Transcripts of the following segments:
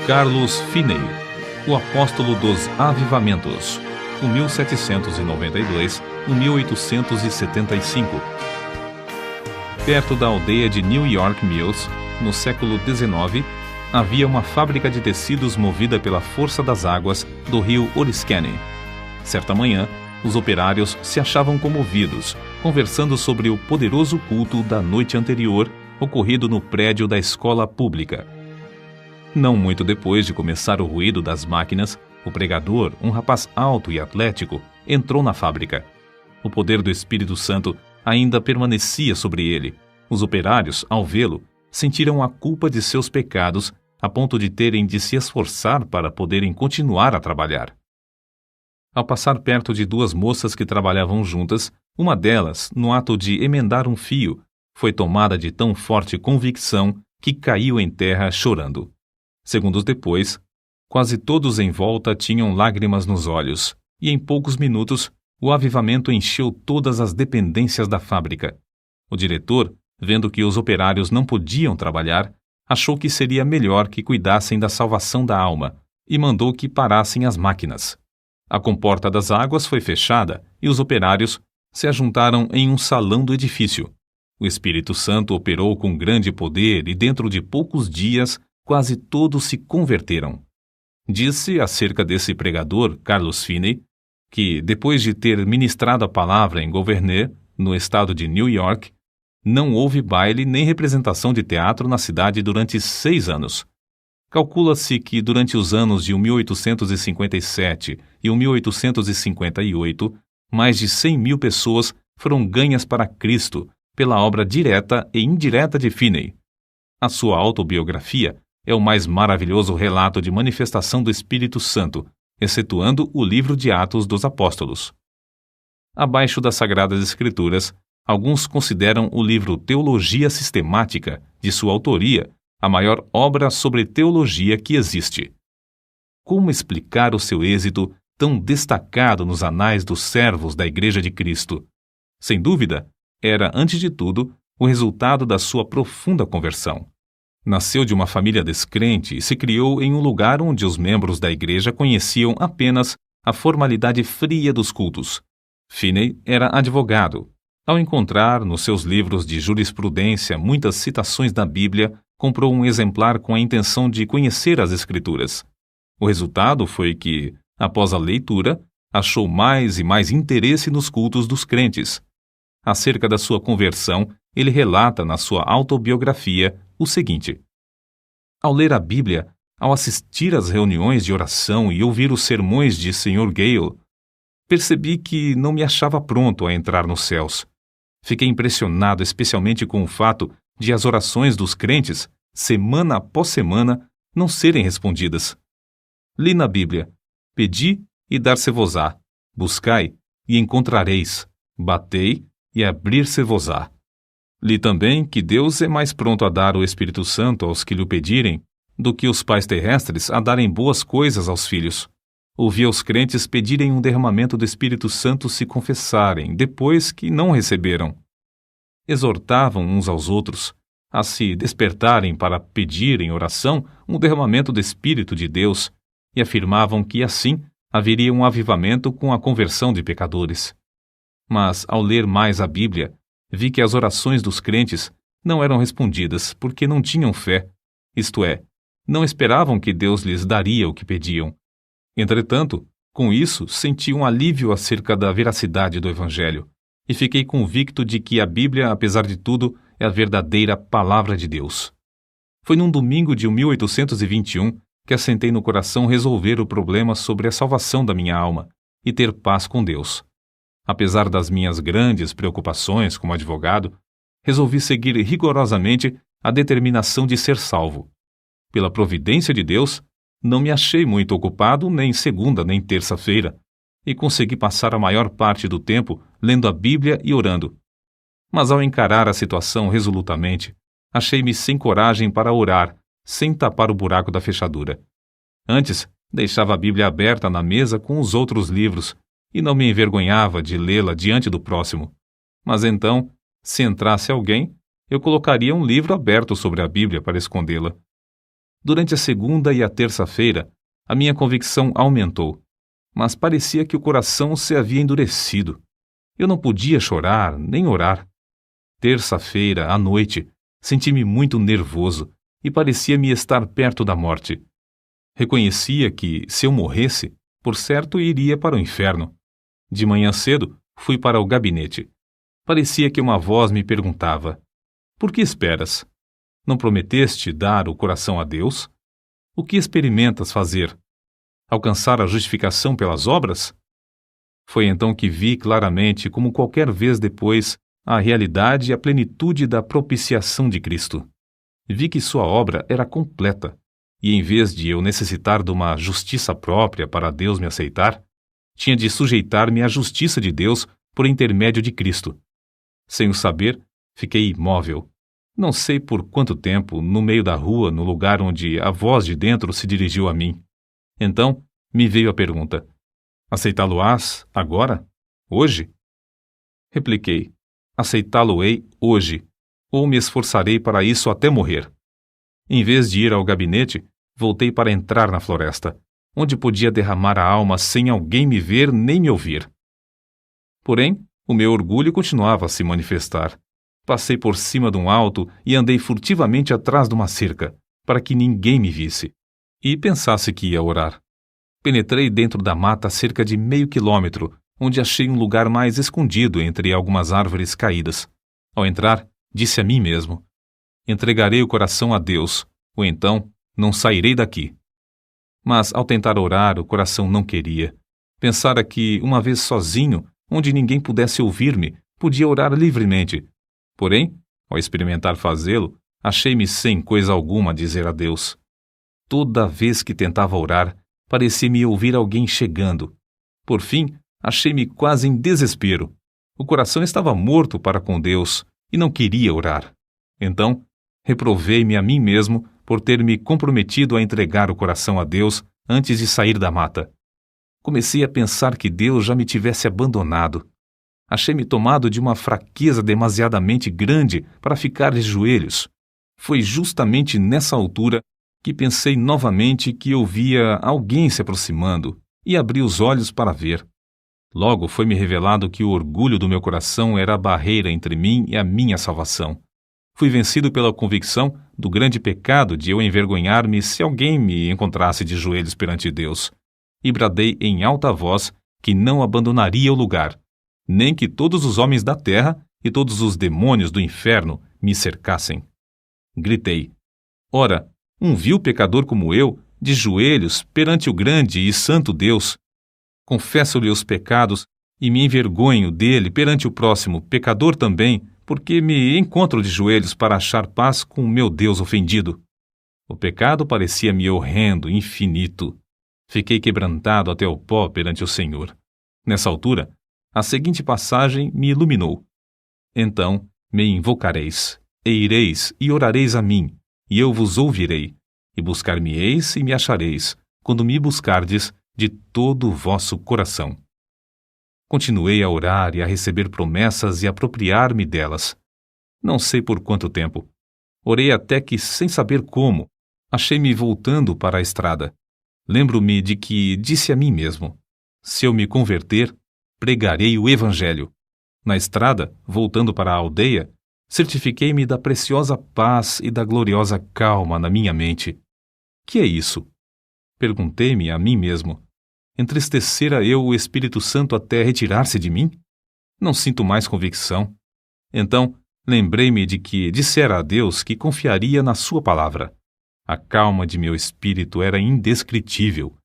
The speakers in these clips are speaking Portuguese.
Carlos Finney, o apóstolo dos avivamentos, o 1792-1875. Perto da aldeia de New York Mills, no século XIX, havia uma fábrica de tecidos movida pela força das águas do rio Oriskany. Certa manhã, os operários se achavam comovidos, conversando sobre o poderoso culto da noite anterior, ocorrido no prédio da escola pública. Não muito depois de começar o ruído das máquinas, o pregador, um rapaz alto e atlético, entrou na fábrica. O poder do Espírito Santo ainda permanecia sobre ele. Os operários, ao vê-lo, sentiram a culpa de seus pecados a ponto de terem de se esforçar para poderem continuar a trabalhar. Ao passar perto de duas moças que trabalhavam juntas, uma delas, no ato de emendar um fio, foi tomada de tão forte convicção que caiu em terra chorando. Segundos depois, quase todos em volta tinham lágrimas nos olhos, e em poucos minutos o avivamento encheu todas as dependências da fábrica. O diretor, vendo que os operários não podiam trabalhar, achou que seria melhor que cuidassem da salvação da alma e mandou que parassem as máquinas. A comporta das águas foi fechada e os operários se ajuntaram em um salão do edifício. O Espírito Santo operou com grande poder e dentro de poucos dias quase todos se converteram. Disse acerca desse pregador, Carlos Finney, que depois de ter ministrado a palavra em Gouverneur, no estado de New York, não houve baile nem representação de teatro na cidade durante 6 anos. Calcula-se que durante os anos de 1857 e 1858, mais de 100.000 pessoas foram ganhas para Cristo pela obra direta e indireta de Finney. A sua autobiografia é o mais maravilhoso relato de manifestação do Espírito Santo, excetuando o livro de Atos dos Apóstolos. Abaixo das Sagradas Escrituras, alguns consideram o livro Teologia Sistemática, de sua autoria, a maior obra sobre teologia que existe. Como explicar o seu êxito tão destacado nos anais dos servos da Igreja de Cristo? Sem dúvida, era, antes de tudo, o resultado da sua profunda conversão. Nasceu de uma família descrente e se criou em um lugar onde os membros da igreja conheciam apenas a formalidade fria dos cultos. Finney era advogado. Ao encontrar nos seus livros de jurisprudência muitas citações da Bíblia, comprou um exemplar com a intenção de conhecer as Escrituras. O resultado foi que, após a leitura, achou mais e mais interesse nos cultos dos crentes. Acerca da sua conversão, ele relata na sua autobiografia o seguinte: ao ler a Bíblia, ao assistir às reuniões de oração e ouvir os sermões de Sr. Gale, percebi que não me achava pronto a entrar nos céus. Fiquei impressionado especialmente com o fato de as orações dos crentes, semana após semana, não serem respondidas. Li na Bíblia: pedi e dar-se-vos-á, buscai e encontrareis, batei e abrir-se-vos-á. Li também que Deus é mais pronto a dar o Espírito Santo aos que lhe o pedirem do que os pais terrestres a darem boas coisas aos filhos. Ouvi os crentes pedirem um derramamento do Espírito Santo se confessarem, depois que não receberam. Exortavam uns aos outros a se despertarem para pedir em oração um derramamento do Espírito de Deus e afirmavam que assim haveria um avivamento com a conversão de pecadores. Mas, ao ler mais a Bíblia, vi que as orações dos crentes não eram respondidas porque não tinham fé, isto é, não esperavam que Deus lhes daria o que pediam. Entretanto, com isso, senti um alívio acerca da veracidade do Evangelho e fiquei convicto de que a Bíblia, apesar de tudo, é a verdadeira Palavra de Deus. Foi num domingo de 1821 que assentei no coração resolver o problema sobre a salvação da minha alma e ter paz com Deus. Apesar das minhas grandes preocupações como advogado, resolvi seguir rigorosamente a determinação de ser salvo. Pela providência de Deus, não me achei muito ocupado nem segunda nem terça-feira, e consegui passar a maior parte do tempo lendo a Bíblia e orando. Mas ao encarar a situação resolutamente, achei-me sem coragem para orar, sem tapar o buraco da fechadura. Antes, deixava a Bíblia aberta na mesa com os outros livros, e não me envergonhava de lê-la diante do próximo. Mas então, se entrasse alguém, eu colocaria um livro aberto sobre a Bíblia para escondê-la. Durante a segunda e a terça-feira, a minha convicção aumentou, mas parecia que o coração se havia endurecido. Eu não podia chorar nem orar. Terça-feira, à noite, senti-me muito nervoso e parecia-me estar perto da morte. Reconhecia que, se eu morresse, por certo iria para o inferno. De manhã cedo, fui para o gabinete. Parecia que uma voz me perguntava: por que esperas? Não prometeste dar o coração a Deus? O que experimentas fazer? Alcançar a justificação pelas obras? Foi então que vi claramente, como qualquer vez depois, a realidade e a plenitude da propiciação de Cristo. Vi que sua obra era completa, e em vez de eu necessitar de uma justiça própria para Deus me aceitar, tinha de sujeitar-me à justiça de Deus por intermédio de Cristo. Sem o saber, fiquei imóvel. Não sei por quanto tempo, no meio da rua, no lugar onde a voz de dentro se dirigiu a mim. Então, me veio a pergunta: aceitá-lo-ás agora? Hoje? Repliquei: aceitá-lo-ei hoje, ou me esforçarei para isso até morrer. Em vez de ir ao gabinete, voltei para entrar na floresta, onde podia derramar a alma sem alguém me ver nem me ouvir. Porém, o meu orgulho continuava a se manifestar. Passei por cima de um alto e andei furtivamente atrás de uma cerca, para que ninguém me visse, e pensasse que ia orar. Penetrei dentro da mata a cerca de meio quilômetro, onde achei um lugar mais escondido entre algumas árvores caídas. Ao entrar, disse a mim mesmo: entregarei o coração a Deus, ou então não sairei daqui. Mas, ao tentar orar, o coração não queria. Pensara que, uma vez sozinho, onde ninguém pudesse ouvir-me, podia orar livremente. Porém, ao experimentar fazê-lo, achei-me sem coisa alguma a dizer a Deus. Toda vez que tentava orar, parecia-me ouvir alguém chegando. Por fim, achei-me quase em desespero. O coração estava morto para com Deus e não queria orar. Então, reprovei-me a mim mesmo por ter me comprometido a entregar o coração a Deus antes de sair da mata. Comecei a pensar que Deus já me tivesse abandonado. Achei-me tomado de uma fraqueza demasiadamente grande para ficar de joelhos. Foi justamente nessa altura que pensei novamente que eu via alguém se aproximando e abri os olhos para ver. Logo foi-me revelado que o orgulho do meu coração era a barreira entre mim e a minha salvação. Fui vencido pela convicção do grande pecado de eu envergonhar-me se alguém me encontrasse de joelhos perante Deus, e bradei em alta voz que não abandonaria o lugar, nem que todos os homens da terra e todos os demônios do inferno me cercassem. Gritei: ora, um vil pecador como eu, de joelhos perante o grande e santo Deus, confesso-lhe os pecados e me envergonho dele perante o próximo, pecador também, porque me encontro de joelhos para achar paz com o meu Deus ofendido. O pecado parecia-me horrendo, infinito. Fiquei quebrantado até o pó perante o Senhor. Nessa altura, a seguinte passagem me iluminou: então me invocareis, e ireis e orareis a mim, e eu vos ouvirei, e buscar-me-eis e me achareis, quando me buscardes de todo o vosso coração. Continuei a orar e a receber promessas e apropriar-me delas. Não sei por quanto tempo. Orei até que, sem saber como, achei-me voltando para a estrada. Lembro-me de que disse a mim mesmo: se eu me converter, pregarei o Evangelho. Na estrada, voltando para a aldeia, certifiquei-me da preciosa paz e da gloriosa calma na minha mente. Que é isso? Perguntei-me a mim mesmo. Entristecera eu o Espírito Santo até retirar-se de mim? Não sinto mais convicção. Então, lembrei-me de que dissera a Deus que confiaria na sua palavra. A calma de meu espírito era indescritível.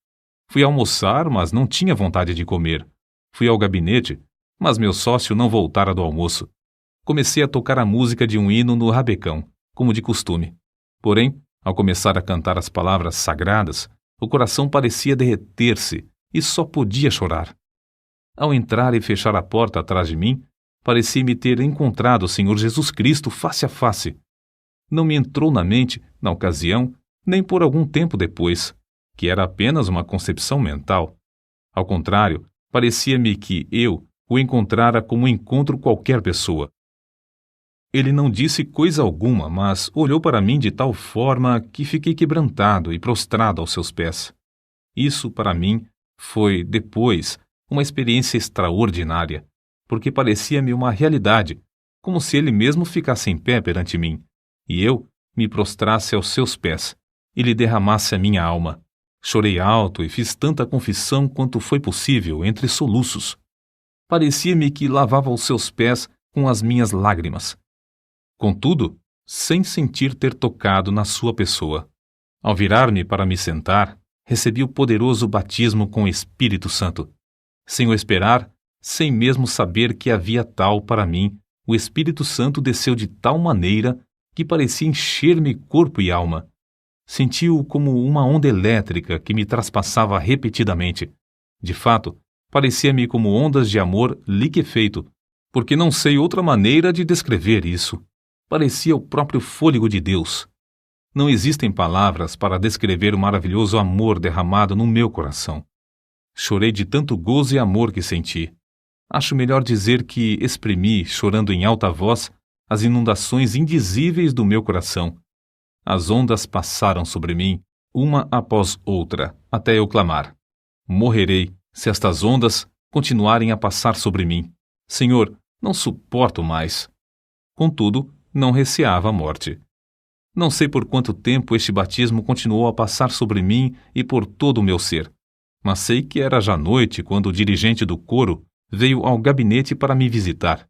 Fui almoçar, mas não tinha vontade de comer. Fui ao gabinete, mas meu sócio não voltara do almoço. Comecei a tocar a música de um hino no rabecão, como de costume. Porém, ao começar a cantar as palavras sagradas, o coração parecia derreter-se e só podia chorar. Ao entrar e fechar a porta atrás de mim, parecia-me ter encontrado o Senhor Jesus Cristo face a face. Não me entrou na mente, na ocasião, nem por algum tempo depois, que era apenas uma concepção mental. Ao contrário, parecia-me que eu o encontrara como encontro qualquer pessoa. Ele não disse coisa alguma, mas olhou para mim de tal forma que fiquei quebrantado e prostrado aos seus pés. Isso, para mim, foi, depois, uma experiência extraordinária, porque parecia-me uma realidade, como se ele mesmo ficasse em pé perante mim, e eu me prostrasse aos seus pés, e lhe derramasse a minha alma. Chorei alto e fiz tanta confissão quanto foi possível entre soluços. Parecia-me que lavava os seus pés com as minhas lágrimas. Contudo, sem sentir ter tocado na sua pessoa. Ao virar-me para me sentar, recebi o poderoso batismo com o Espírito Santo. Sem o esperar, sem mesmo saber que havia tal para mim, o Espírito Santo desceu de tal maneira que parecia encher-me corpo e alma. Senti-o como uma onda elétrica que me traspassava repetidamente. De fato, parecia-me como ondas de amor liquefeito, porque não sei outra maneira de descrever isso. Parecia o próprio fôlego de Deus. Não existem palavras para descrever o maravilhoso amor derramado no meu coração. Chorei de tanto gozo e amor que senti. Acho melhor dizer que exprimi, chorando em alta voz, as inundações indizíveis do meu coração. As ondas passaram sobre mim, uma após outra, até eu clamar: morrerei, se estas ondas continuarem a passar sobre mim. Senhor, não suporto mais. Contudo, não receava a morte. Não sei por quanto tempo este batismo continuou a passar sobre mim e por todo o meu ser, mas sei que era já noite quando o dirigente do coro veio ao gabinete para me visitar.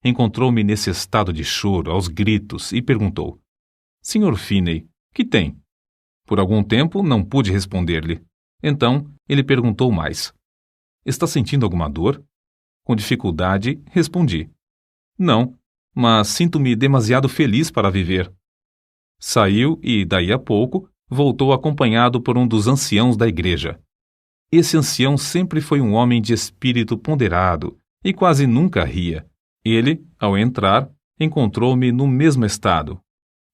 Encontrou-me nesse estado de choro, aos gritos, e perguntou: Sr. Finney, que tem? Por algum tempo não pude responder-lhe. Então ele perguntou mais: Está sentindo alguma dor? Com dificuldade, respondi: Não, mas sinto-me demasiado feliz para viver. Saiu e, daí a pouco, voltou acompanhado por um dos anciãos da igreja. Esse ancião sempre foi um homem de espírito ponderado e quase nunca ria. Ele, ao entrar, encontrou-me no mesmo estado,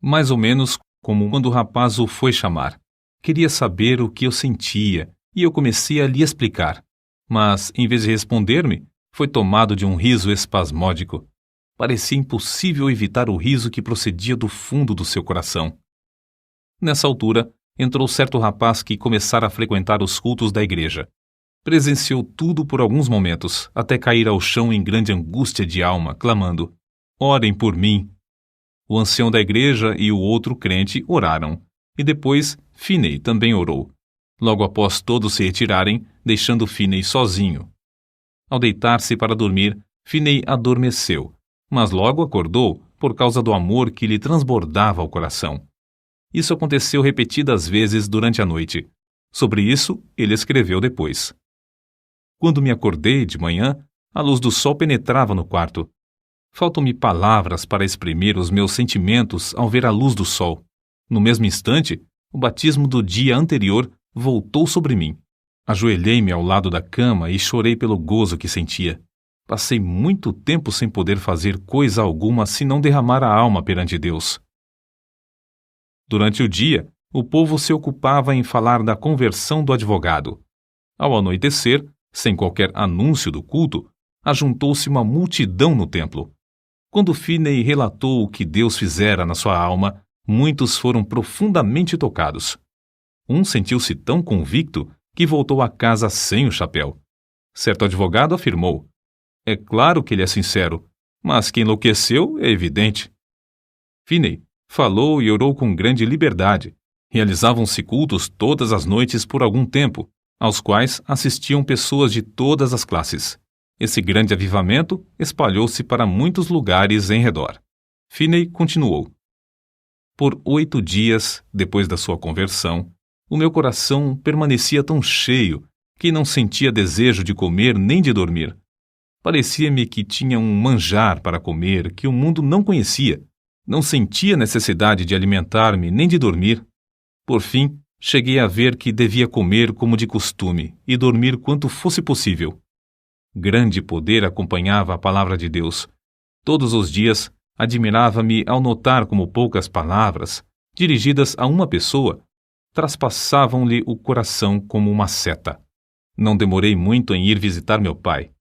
mais ou menos como quando o rapaz o foi chamar. Queria saber o que eu sentia e eu comecei a lhe explicar. Mas, em vez de responder-me, foi tomado de um riso espasmódico. Parecia impossível evitar o riso que procedia do fundo do seu coração. Nessa altura, entrou certo rapaz que começara a frequentar os cultos da igreja. Presenciou tudo por alguns momentos, até cair ao chão em grande angústia de alma, clamando: Orem por mim! O ancião da igreja e o outro crente oraram, e depois Finney também orou. Logo após todos se retirarem, deixando Finney sozinho. Ao deitar-se para dormir, Finney adormeceu, mas logo acordou por causa do amor que lhe transbordava ao coração. Isso aconteceu repetidas vezes durante a noite. Sobre isso, ele escreveu depois: Quando me acordei de manhã, a luz do sol penetrava no quarto. Faltam-me palavras para exprimir os meus sentimentos ao ver a luz do sol. No mesmo instante, o batismo do dia anterior voltou sobre mim. Ajoelhei-me ao lado da cama e chorei pelo gozo que sentia. Passei muito tempo sem poder fazer coisa alguma senão derramar a alma perante Deus. Durante o dia, o povo se ocupava em falar da conversão do advogado. Ao anoitecer, sem qualquer anúncio do culto, ajuntou-se uma multidão no templo. Quando Finney relatou o que Deus fizera na sua alma, muitos foram profundamente tocados. Um sentiu-se tão convicto que voltou a casa sem o chapéu. Certo advogado afirmou: É claro que ele é sincero, mas que enlouqueceu é evidente. Finney falou e orou com grande liberdade. Realizavam-se cultos todas as noites por algum tempo, aos quais assistiam pessoas de todas as classes. Esse grande avivamento espalhou-se para muitos lugares em redor. Finney continuou: Por 8 dias, depois da sua conversão, o meu coração permanecia tão cheio que não sentia desejo de comer nem de dormir. Parecia-me que tinha um manjar para comer que o mundo não conhecia. Não sentia necessidade de alimentar-me nem de dormir. Por fim, cheguei a ver que devia comer como de costume e dormir quanto fosse possível. Grande poder acompanhava a palavra de Deus. Todos os dias, admirava-me ao notar como poucas palavras, dirigidas a uma pessoa, traspassavam-lhe o coração como uma seta. Não demorei muito em ir visitar meu pai.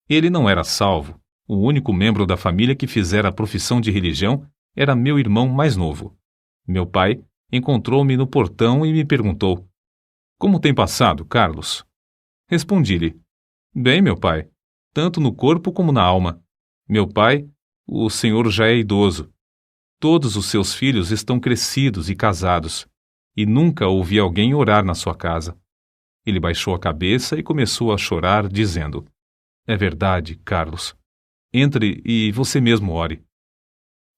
Ele não era salvo. O único membro da família que fizera a profissão de religião era meu irmão mais novo. Meu pai encontrou-me no portão e me perguntou: "Como tem passado, Carlos?" Respondi-lhe: "Bem, meu pai, tanto no corpo como na alma. Meu pai, o senhor já é idoso. Todos os seus filhos estão crescidos e casados, e nunca ouvi alguém orar na sua casa." Ele baixou a cabeça e começou a chorar, dizendo: "É verdade, Carlos. Entre e você mesmo ore."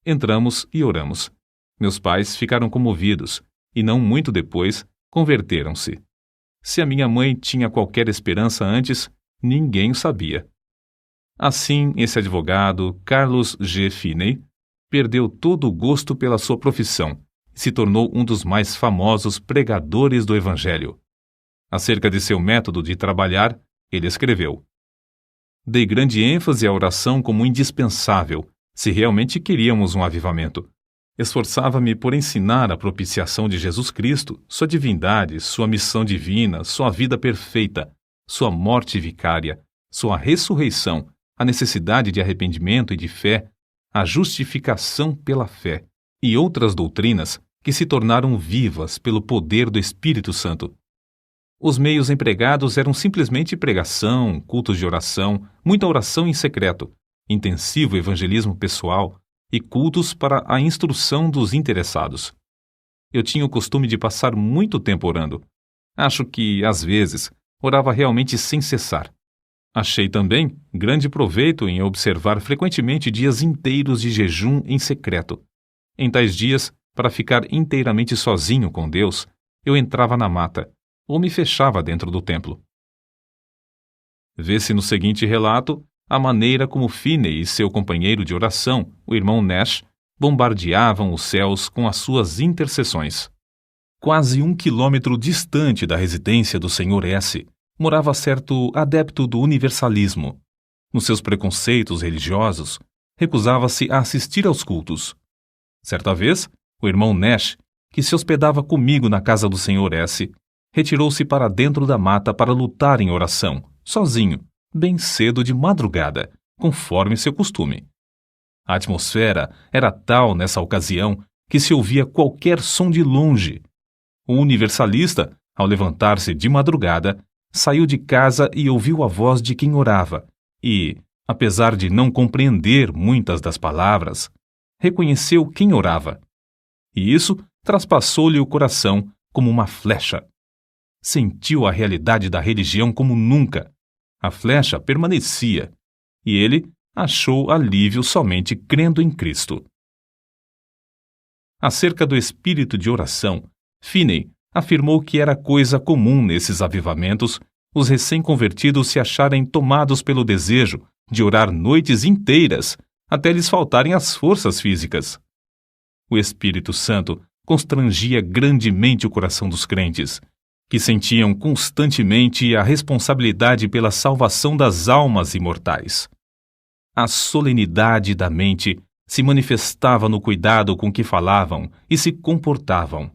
Entramos e oramos. Meus pais ficaram comovidos e, não muito depois, converteram-se. Se a minha mãe tinha qualquer esperança antes, ninguém o sabia. Assim, esse advogado, Carlos G. Finney, perdeu todo o gosto pela sua profissão e se tornou um dos mais famosos pregadores do Evangelho. Acerca de seu método de trabalhar, ele escreveu: "Dei grande ênfase à oração como indispensável, se realmente queríamos um avivamento. Esforçava-me por ensinar a propiciação de Jesus Cristo, sua divindade, sua missão divina, sua vida perfeita, sua morte vicária, sua ressurreição, a necessidade de arrependimento e de fé, a justificação pela fé e outras doutrinas que se tornaram vivas pelo poder do Espírito Santo. Os meios empregados eram simplesmente pregação, cultos de oração, muita oração em secreto, intensivo evangelismo pessoal e cultos para a instrução dos interessados. Eu tinha o costume de passar muito tempo orando. Acho que, às vezes, orava realmente sem cessar. Achei também grande proveito em observar frequentemente dias inteiros de jejum em secreto. Em tais dias, para ficar inteiramente sozinho com Deus, eu entrava na mata ou me fechava dentro do templo. Vê-se no seguinte relato a maneira como Finney e seu companheiro de oração, o irmão Nash, bombardeavam os céus com as suas intercessões. Quase 1 quilômetro distante da residência do Sr. S., morava certo adepto do universalismo. Nos seus preconceitos religiosos, recusava-se a assistir aos cultos. Certa vez, o irmão Nash, que se hospedava comigo na casa do Sr. S., retirou-se para dentro da mata para lutar em oração, sozinho, bem cedo de madrugada, conforme seu costume. A atmosfera era tal nessa ocasião que se ouvia qualquer som de longe. O universalista, ao levantar-se de madrugada, saiu de casa e ouviu a voz de quem orava e, apesar de não compreender muitas das palavras, reconheceu quem orava. E isso traspassou-lhe o coração como uma flecha. Sentiu a realidade da religião como nunca. A flecha permanecia, e ele achou alívio somente crendo em Cristo. Acerca do espírito de oração, Finney afirmou que era coisa comum nesses avivamentos os recém-convertidos se acharem tomados pelo desejo de orar noites inteiras até lhes faltarem as forças físicas. O Espírito Santo constrangia grandemente o coração dos crentes, que sentiam constantemente a responsabilidade pela salvação das almas imortais. A solenidade da mente se manifestava no cuidado com que falavam e se comportavam.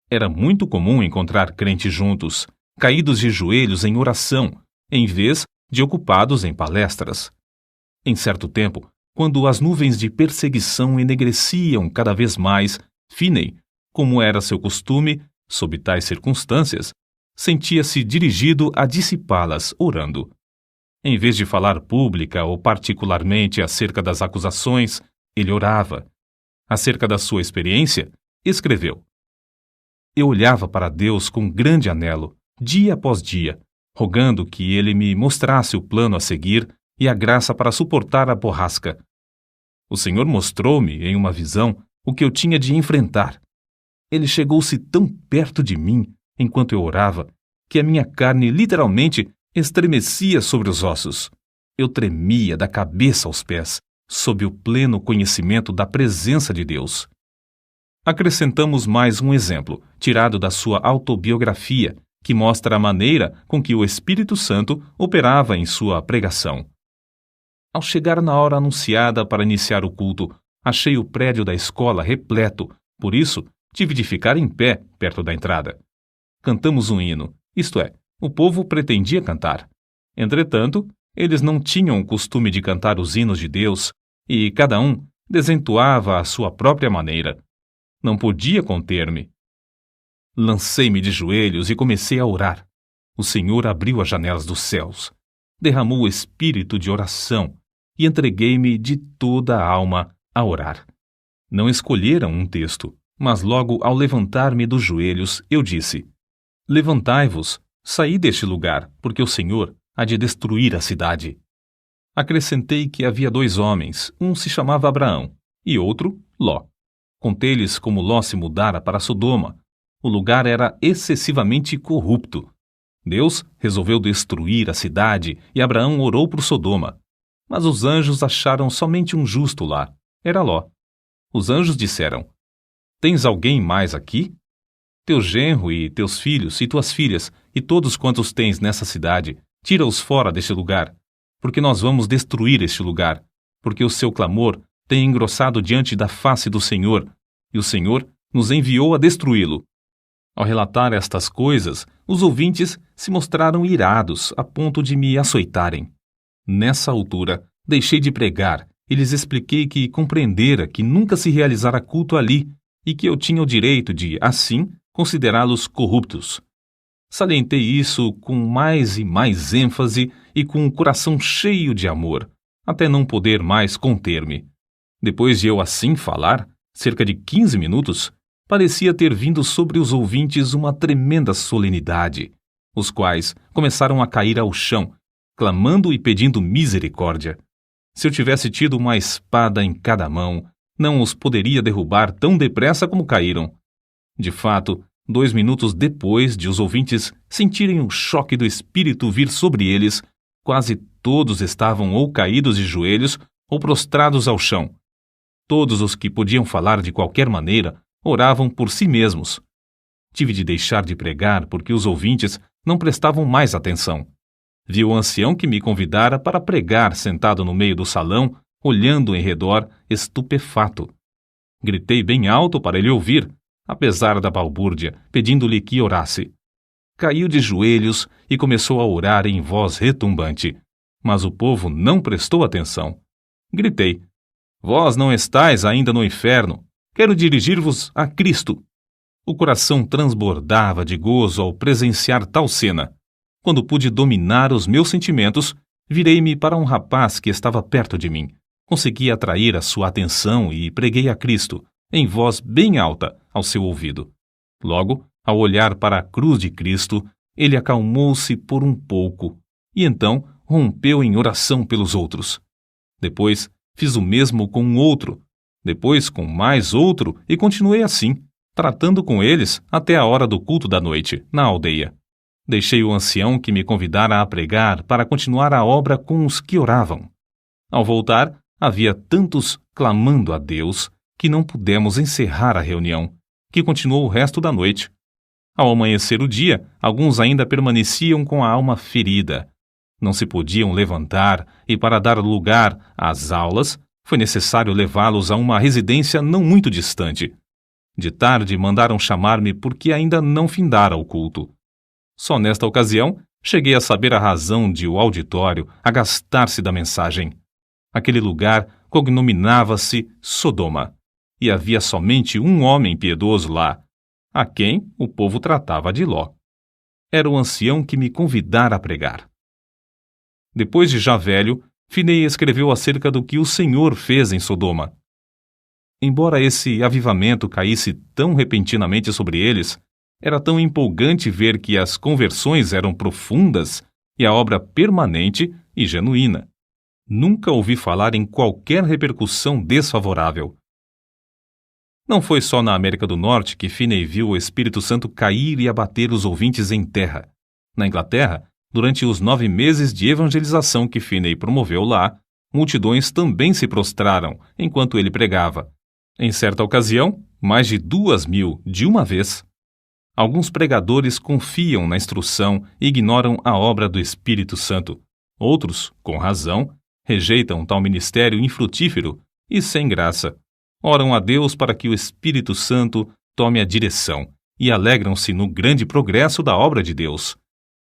Era muito comum encontrar crentes juntos, caídos de joelhos em oração, em vez de ocupados em palestras. Em certo tempo, quando as nuvens de perseguição enegreciam cada vez mais, Finney, como era seu costume, sob tais circunstâncias, sentia-se dirigido a dissipá-las, orando. Em vez de falar pública ou particularmente acerca das acusações, ele orava. Acerca da sua experiência, escreveu: "Eu olhava para Deus com grande anelo, dia após dia, rogando que ele me mostrasse o plano a seguir e a graça para suportar a borrasca. O Senhor mostrou-me, em uma visão, o que eu tinha de enfrentar. Ele chegou-se tão perto de mim, enquanto eu orava, que a minha carne literalmente estremecia sobre os ossos. Eu tremia da cabeça aos pés, sob o pleno conhecimento da presença de Deus." Acrescentamos mais um exemplo, tirado da sua autobiografia, que mostra a maneira com que o Espírito Santo operava em sua pregação. "Ao chegar na hora anunciada para iniciar o culto, achei o prédio da escola repleto, por isso tive de ficar em pé perto da entrada. Cantamos um hino, isto é, o povo pretendia cantar. Entretanto, Eles não tinham o costume de cantar os hinos de Deus e cada um desentoava à sua própria maneira. Não podia conter-me. Lancei-me de joelhos e comecei a orar. O Senhor abriu as janelas dos céus, derramou o espírito de oração e entreguei-me de toda a alma a orar. Não escolheram um texto, mas logo ao levantar-me dos joelhos, eu disse: Levantai-vos, saí deste lugar, porque o Senhor há de destruir a cidade. Acrescentei que havia 2 homens, um se chamava Abraão e outro Ló. Contei-lhes como Ló se mudara para Sodoma. O lugar era excessivamente corrupto. Deus resolveu destruir a cidade e Abraão orou por Sodoma. Mas os anjos acharam somente um justo lá. Era Ló. Os anjos disseram: Tens alguém mais aqui? Teu genro e teus filhos e tuas filhas e todos quantos tens nessa cidade, tira-os fora deste lugar, porque nós vamos destruir este lugar, porque o seu clamor tem engrossado diante da face do Senhor, e o Senhor nos enviou a destruí-lo. Ao relatar estas coisas, os ouvintes se mostraram irados a ponto de me açoitarem. Nessa altura, deixei de pregar e lhes expliquei que compreendera que nunca se realizara culto ali e que eu tinha o direito de, assim, considerá-los corruptos. Salientei isso com mais e mais ênfase e com o coração cheio de amor, até não poder mais conter-me. Depois de eu assim falar, cerca de 15 minutos, parecia ter vindo sobre os ouvintes uma tremenda solenidade, os quais começaram a cair ao chão, clamando e pedindo misericórdia. Se eu tivesse tido uma espada em cada mão, não os poderia derrubar tão depressa como caíram. De fato, 2 minutos depois de os ouvintes sentirem o choque do espírito vir sobre eles, quase todos estavam ou caídos de joelhos ou prostrados ao chão. Todos os que podiam falar de qualquer maneira oravam por si mesmos. Tive de deixar de pregar porque os ouvintes não prestavam mais atenção. Vi o ancião que me convidara para pregar sentado no meio do salão, olhando em redor, estupefato. Gritei bem alto para ele ouvir, apesar da balbúrdia, pedindo-lhe que orasse. Caiu de joelhos e começou a orar em voz retumbante, mas o povo não prestou atenção. Gritei: Vós não estáis ainda no inferno. Quero dirigir-vos a Cristo. O coração transbordava de gozo ao presenciar tal cena. Quando pude dominar os meus sentimentos, virei-me para um rapaz que estava perto de mim. Consegui atrair a sua atenção e preguei a Cristo, em voz bem alta, ao seu ouvido. Logo, ao olhar para a cruz de Cristo, ele acalmou-se por um pouco e então rompeu em oração pelos outros. Depois, fiz o mesmo com um outro, depois com mais outro e continuei assim, tratando com eles até a hora do culto da noite, na aldeia. Deixei o ancião que me convidara a pregar para continuar a obra com os que oravam. Ao voltar, havia tantos clamando a Deus que não pudemos encerrar a reunião, que continuou o resto da noite. Ao amanhecer o dia, alguns ainda permaneciam com a alma ferida. Não se podiam levantar e, para dar lugar às aulas, foi necessário levá-los a uma residência não muito distante. De tarde mandaram chamar-me porque ainda não findara o culto. Só nesta ocasião cheguei a saber a razão de o auditório agastar-se da mensagem. Aquele lugar cognominava-se Sodoma, e havia somente um homem piedoso lá, a quem o povo tratava de Ló. Era o ancião que me convidara a pregar. Depois de já velho, Finney escreveu acerca do que o Senhor fez em Sodoma. Embora esse avivamento caísse tão repentinamente sobre eles, era tão empolgante ver que as conversões eram profundas e a obra permanente e genuína. Nunca ouvi falar em qualquer repercussão desfavorável. Não foi só na América do Norte que Finney viu o Espírito Santo cair e abater os ouvintes em terra. Na Inglaterra, durante os 9 meses de evangelização que Finney promoveu lá, multidões também se prostraram enquanto ele pregava. Em certa ocasião, mais de 2.000 de uma vez. Alguns pregadores confiam na instrução e ignoram a obra do Espírito Santo. Outros, com razão, rejeitam tal ministério infrutífero e sem graça. Oram a Deus para que o Espírito Santo tome a direção e alegram-se no grande progresso da obra de Deus.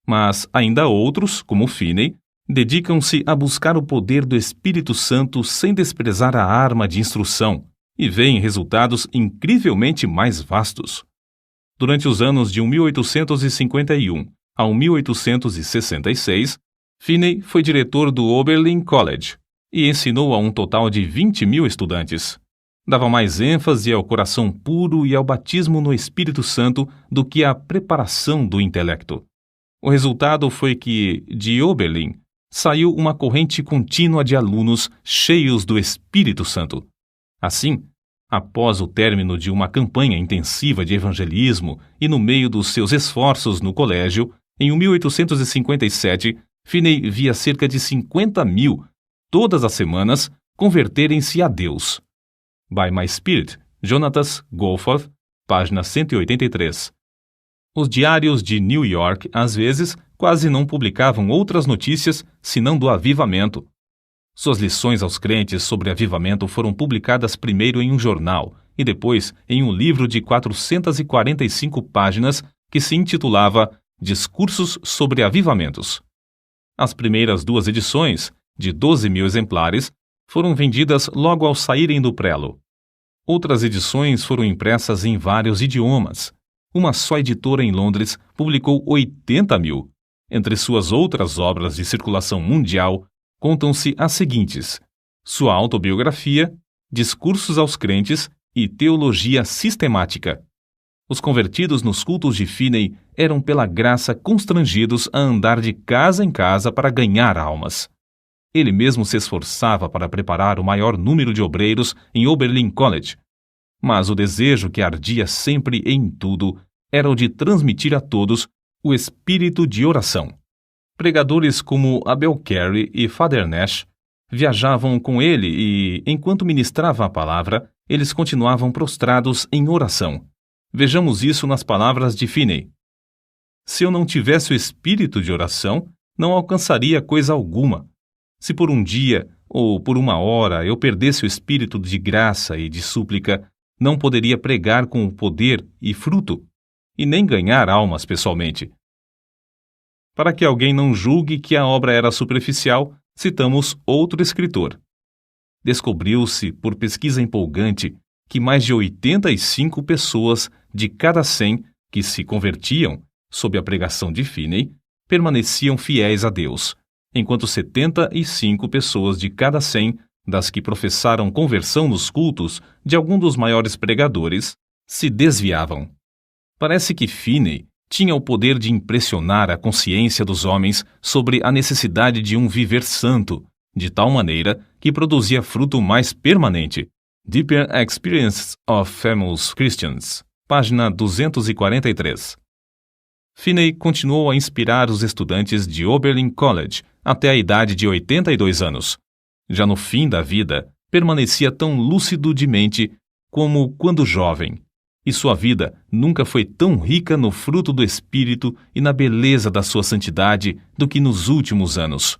Mas ainda outros, como Finney, Dedicam-se a buscar o poder do Espírito Santo sem desprezar a arma de instrução e veem resultados incrivelmente mais vastos. Durante os anos de 1851 a 1866, Finney foi diretor do Oberlin College e ensinou a um total de 20.000 estudantes. Dava mais ênfase ao coração puro e ao batismo no Espírito Santo do que à preparação do intelecto. O resultado foi que, de Oberlin, saiu uma corrente contínua de alunos cheios do Espírito Santo. Assim, após o término de uma campanha intensiva de evangelismo e no meio dos seus esforços no colégio, em 1857, Finney via cerca de 50.000, todas as semanas, converterem-se a Deus. By My Spirit, Jonathan Goforth, página 183. Os diários de New York, às vezes, quase não publicavam outras notícias senão do avivamento. Suas lições aos crentes sobre avivamento foram publicadas primeiro em um jornal e depois em um livro de 445 páginas que se intitulava Discursos sobre Avivamentos. As primeiras 2 edições, de 12.000 exemplares, foram vendidas logo ao saírem do prelo. Outras edições foram impressas em vários idiomas. Uma só editora em Londres publicou 80.000. Entre suas outras obras de circulação mundial, contam-se as seguintes: sua autobiografia, Discursos aos Crentes e Teologia Sistemática. Os convertidos nos cultos de Finney eram pela graça constrangidos a andar de casa em casa para ganhar almas. Ele mesmo se esforçava para preparar o maior número de obreiros em Oberlin College. Mas o desejo que ardia sempre em tudo era o de transmitir a todos o espírito de oração. Pregadores como Abel Carey e Father Nash viajavam com ele e, enquanto ministrava a palavra, eles continuavam prostrados em oração. Vejamos isso nas palavras de Finney. Se eu não tivesse o espírito de oração, não alcançaria coisa alguma. Se por um dia ou por uma hora eu perdesse o espírito de graça e de súplica, não poderia pregar com o poder e fruto, e nem ganhar almas pessoalmente. Para que alguém não julgue que a obra era superficial, citamos outro escritor. Descobriu-se, por pesquisa empolgante, que mais de 85 pessoas de cada 100 que se convertiam sob a pregação de Finney permaneciam fiéis a Deus, enquanto 75 pessoas de cada 100 das que professaram conversão nos cultos de algum dos maiores pregadores se desviavam. Parece que Finney tinha o poder de impressionar a consciência dos homens sobre a necessidade de um viver santo, de tal maneira que produzia fruto mais permanente. Deeper Experience of Famous Christians, página 243. Finney continuou a inspirar os estudantes de Oberlin College até a idade de 82 anos. Já no fim da vida, permanecia tão lúcido de mente como quando jovem, e sua vida nunca foi tão rica no fruto do Espírito e na beleza da sua santidade do que nos últimos anos.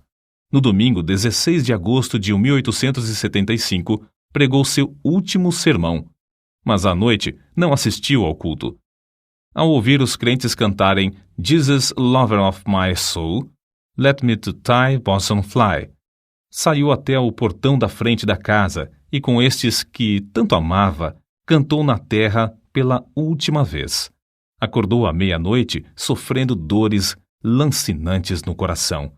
No domingo 16 de agosto de 1875, pregou seu último sermão, mas à noite não assistiu ao culto. Ao ouvir os crentes cantarem Jesus, Lover of My Soul, Let Me to Thy Bosom Fly, saiu até o portão da frente da casa e com estes que tanto amava, cantou na terra pela última vez. Acordou à meia-noite sofrendo dores lancinantes no coração.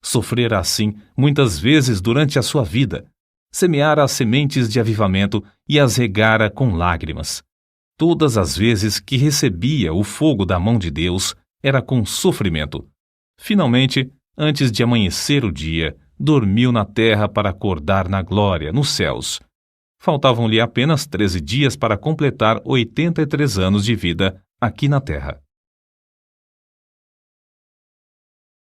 Sofrera assim muitas vezes durante a sua vida. Semeara as sementes de avivamento e as regara com lágrimas. Todas as vezes que recebia o fogo da mão de Deus, era com sofrimento. Finalmente, antes de amanhecer o dia, dormiu na terra para acordar na glória, nos céus. Faltavam-lhe apenas 13 dias para completar 83 anos de vida aqui na terra.